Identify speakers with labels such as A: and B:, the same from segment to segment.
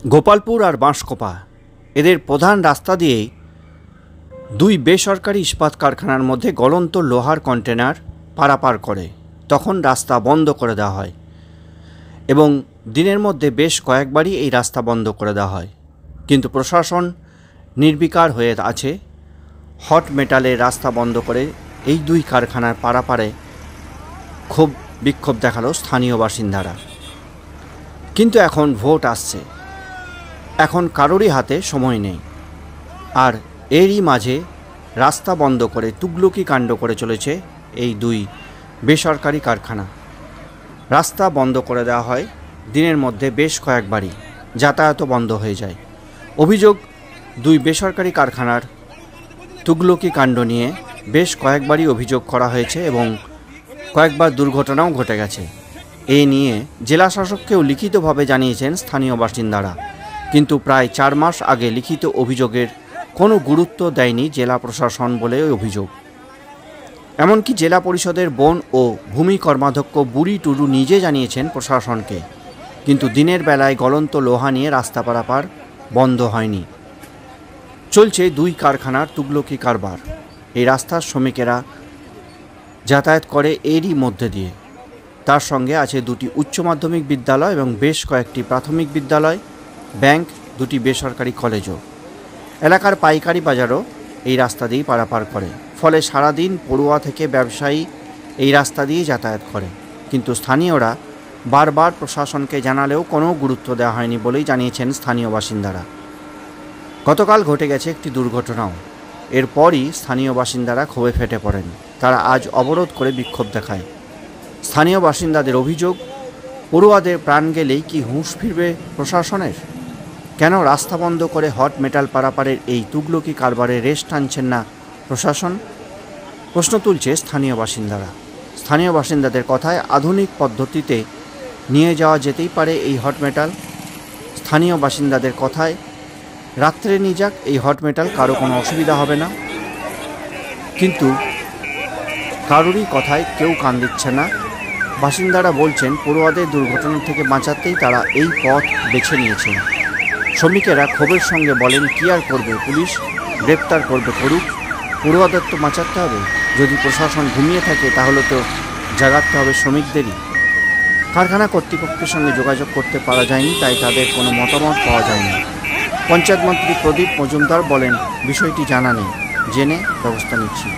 A: গোপালপুর আর বাঁশকোপা এদের প্রধান রাস্তা দিয়েই দুই বেসরকারি ইস্পাত কারখানার মধ্যে গলন্ত লোহার কন্টেনার পারাপার করে। তখন রাস্তা বন্ধ করে দেওয়া হয় এবং দিনের মধ্যে বেশ কয়েকবারই এই রাস্তা বন্ধ করে দেওয়া হয়, কিন্তু প্রশাসন নির্বিকার হয়ে আছে। হট মেটালের রাস্তা বন্ধ করে এই দুই কারখানার পারাপারে খুব বিক্ষোভ দেখালো স্থানীয় বাসিন্দারা। কিন্তু এখন ভোট আসছে, এখন কারোরই হাতে সময় নেই, আর এরই মাঝে রাস্তা বন্ধ করে তুগলকি কাণ্ড করে চলেছে এই দুই বেসরকারি কারখানা। রাস্তা বন্ধ করে দেওয়া হয় দিনের মধ্যে বেশ কয়েকবারই, যাতায়াতও বন্ধ হয়ে যায়। অভিযোগ, দুই বেসরকারি কারখানার তুগলকি কাণ্ড নিয়ে বেশ কয়েকবারই অভিযোগ করা হয়েছে এবং কয়েকবার দুর্ঘটনাও ঘটে গেছে। এ নিয়ে জেলা শাসককেও লিখিতভাবে জানিয়েছেন স্থানীয় বাসিন্দারা, কিন্তু প্রায় 4 মাস আগে লিখিত অভিযোগের কোনো গুরুত্ব দেয়নি জেলা প্রশাসন বলে অভিযোগ। এমনকি জেলা পরিষদের বন ও ভূমি কর্মাধ্যক্ষ বুড়ি টুডু নিজে জানিয়েছেন প্রশাসনকে, কিন্তু দিনের বেলায় গলন্ত লোহা নিয়ে রাস্তা পারাপার বন্ধ হয়নি। চলছে দুই কারখানার তুগলকি কারবার। এই রাস্তার শ্রমিকেরা যাতায়াত করে এরই মধ্যে দিয়ে। তার সঙ্গে আছে দুটি উচ্চ মাধ্যমিক বিদ্যালয় এবং বেশ কয়েকটি প্রাথমিক বিদ্যালয়, ব্যাংক, দুটি বেসরকারি কলেজও। এলাকার পাইকারি বাজারও এই রাস্তা দিয়েই পারাপার করে, ফলে সারাদিন পড়ুয়া থেকে ব্যবসায়ী এই রাস্তা দিয়ে যাতায়াত করে। কিন্তু স্থানীয়রা বারবার প্রশাসনকে জানালেও কোনো গুরুত্ব দেওয়া হয়নি বলেই জানিয়েছেন স্থানীয় বাসিন্দারা। গতকাল ঘটে গেছে একটি দুর্ঘটনাও। এরপরই স্থানীয় বাসিন্দারা ক্ষোভে ফেটে পড়েন। তারা আজ অবরোধ করে বিক্ষোভ দেখায়। স্থানীয় বাসিন্দাদের অভিযোগ, পড়ুয়াদের প্রাণ গেলেই কি হুঁশ ফিরবে প্রশাসনের? কেন রাস্তা বন্ধ করে হট মেটাল পারাপারের এই তুগলকি কারবারে রেশ টানছেন না প্রশাসন? প্রশ্ন তুলছে স্থানীয় বাসিন্দারা। স্থানীয় বাসিন্দাদের কথায় আধুনিক পদ্ধতিতে নিয়ে যাওয়া যেতেই পারে এই হট মেটাল। স্থানীয় বাসিন্দাদের কথায় রাত্রে নিয়ে যাক এই হট মেটাল, কারো কোনো অসুবিধা হবে না। কিন্তু কারোরই কথায় কেউ কান দিচ্ছে না। বাসিন্দারা বলছেন পড়ুয়াদের দুর্ঘটনা থেকে বাঁচাতেই তারা এই পথ বেছে নিয়েছেন। শ্রমিকেরা ক্ষোভের সঙ্গে বলেন, কি আর করবে, পুলিশ গ্রেপ্তার করবে, করুক, পড়ুয়াদের তো বাঁচাতে হবে। যদি প্রশাসন ঘুমিয়ে থাকে তাহলে তো জাগাতে হবে শ্রমিকদেরই। কারখানা কর্তৃপক্ষের সঙ্গে যোগাযোগ করতে পারা যায়নি, তাই তাদের কোনো মতামত পাওয়া যায়নি। পঞ্চায়েত মন্ত্রী প্রদীপ মজুমদার বলেন, বিষয়টি জানা নেই, জেনে ব্যবস্থা নিচ্ছি।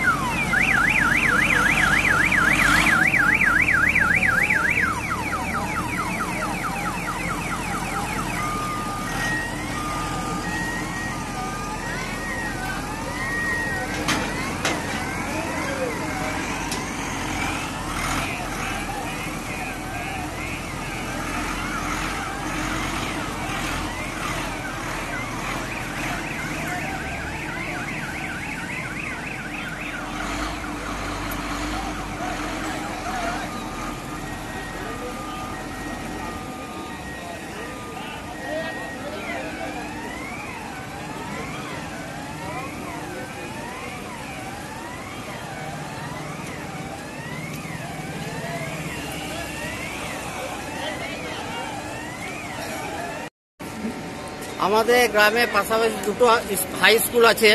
B: আমাদের গ্রামে পাশাপাশি দুটো হাই স্কুল আছে,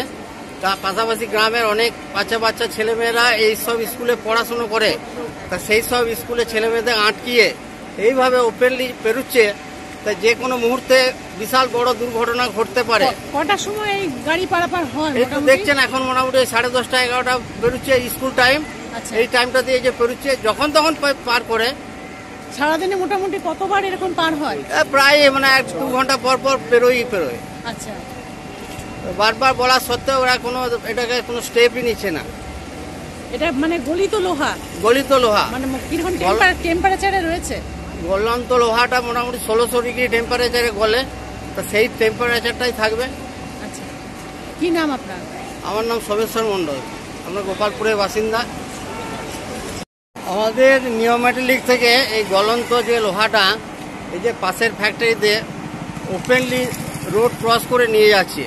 B: তার পাশাপাশি গ্রামের অনেক বাচ্চা ছেলেমেয়েরা এই সব স্কুলে পড়াশুনো করে। তা সেই সব স্কুলে ছেলেমেয়েদের আটকিয়ে এইভাবে ওপেনলি পেরুচ্ছে, তা যে কোনো মুহূর্তে বিশাল বড় দুর্ঘটনা ঘটতে পারে।
C: কটার সময় এই গাড়ি পারাপার হয়?
B: এই তো দেখছেন এখন মোটামুটি 10:30 11টা পেরুচ্ছে স্কুল টাইম। এই টাইমটা দিয়ে যে পেরুচ্ছে, যখন তখন পার করে।
C: সারাদিনে মোটামুটি কতবার এরকম পার হয়?
B: প্রায় মানে 1-2 ঘন্টা পর পর পেরোয়।
C: আচ্ছা,
B: বারবার বলা সত্ত্বেও ওরা এটাকে কোনো স্টেপই নিচ্ছে না।
C: এটা মানে গলিত লোহা?
B: গলিত লোহা।
C: মানে কিরকম টেম্পারেচারে রয়েছে?
B: গলন্ত লোহাটা মোটামুটি 1600 ডিগ্রি টেম্পারেচারে গলে, তা সেই টেম্পারেচারটাই থাকবে।
C: আচ্ছা, কি নাম আপনার?
B: আমার নাম সোমেশ্বর মণ্ডল, আমরা গোপালপুরের বাসিন্দা। আমাদের নিওমেটালিক থেকে এই গলন্ত যে লোহাটা এই যে পাশের ফ্যাক্টরিতে ওপেনলি রোড ক্রস করে নিয়ে যাচ্ছে,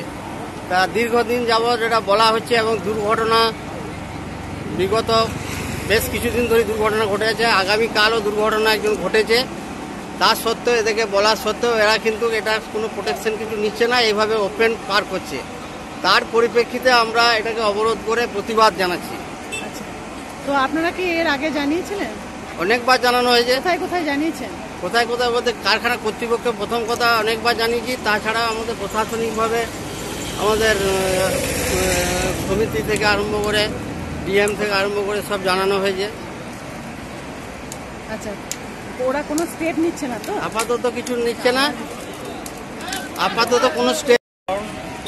B: তা দীর্ঘদিন যাবৎ এটা বলা হচ্ছে এবং দুর্ঘটনা বিগত বেশ কিছুদিন ধরে দুর্ঘটনা ঘটেছে। আগামীকালও দুর্ঘটনা একজন ঘটেছে। তা সত্ত্বেও এদেরকে বলা সত্ত্বেও এরা কিন্তু এটা কোনো প্রোটেকশন কিছু নিচ্ছে না, এইভাবে ওপেন পার করছে। তার পরিপ্রেক্ষিতে আমরা এটাকে অবরোধ করে প্রতিবাদ জানাচ্ছি।
C: আচ্ছা, তো আপনারা কি এর আগে জানিয়েছিলেন?
B: অনেকবার জানানো হয়েছে।
C: কোথায় কোথায় জানিয়েছেন?
B: কোথায় কোথায় বলতে কারখানা কর্তৃপক্ষকে প্রথম কথা অনেকবার জানিয়েছি, তাছাড়া আমাদের প্রশাসনিকভাবে আমাদের সমিতি থেকে আরম্ভ করে ডিএম থেকে আরম্ভ করে সব জানানো হয়েছে।
C: আচ্ছা, ওরা কোনো স্টেপ নিচ্ছে না তো?
B: আপাতত কিছু নিচ্ছে না, আপাতত কোনো স্টেপ।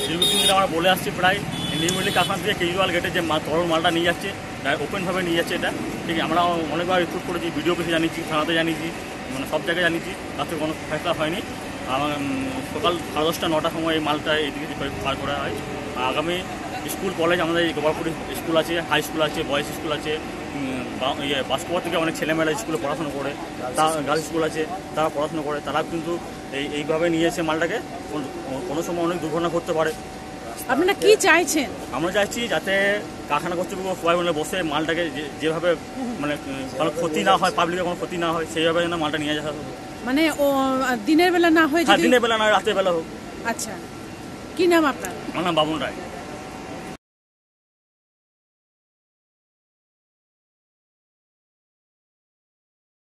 D: দীর্ঘদিন ধরে আমরা বলে আসছি, প্রায় নিউমিলি কারখানা থেকে কেজরিওয়াল গেটে যে তরল মালটা নিয়ে যাচ্ছে, ওপেনভাবে নিয়ে যাচ্ছে এটা। ঠিক আছে, আমরা অনেকবার রিপোর্ট করেছি, ভিডিও অফিসে জানিয়েছি, থানাতে জানিয়েছি, মানে সব জায়গায় জানিয়েছি, তাতে কোনো ফেসলা হয়নি। সকাল 10:30 9টার সময় এই মালটা এদিকে পার করা হয়। আগামী স্কুল কলেজ আমাদের গোপালপুর স্কুল আছে, হাই স্কুল আছে, বয়েজ স্কুল আছে, বাসকোয়া থেকে অনেক ছেলেমেয়েরা স্কুলে পড়াশোনা করে, গার্লস স্কুল আছে, তারা পড়াশোনা করে, তারা কিন্তু এইভাবে নিয়ে এসে মালটাকে কোনো সময় অনেক দুর্ঘটনা ঘটতে পারে।
C: আপনারা কি চাইছেন?
D: আমরা চাইছি যাতে কারখানা কর্তৃপক্ষ সবাই মিলে বসে মালটাকে যেভাবে মানে কোনো ক্ষতি না হয়, পাবলিকের কোনো ক্ষতি না হয়, সেইভাবে যেন মালটা নিয়ে যাওয়া হবে।
C: মানে ও দিনের বেলা না হয়?
D: হ্যাঁ, দিনের বেলা না, রাতের বেলা হোক।
C: আচ্ছা, কি নাম আপনার?
D: আমার নাম বাবুন রায়।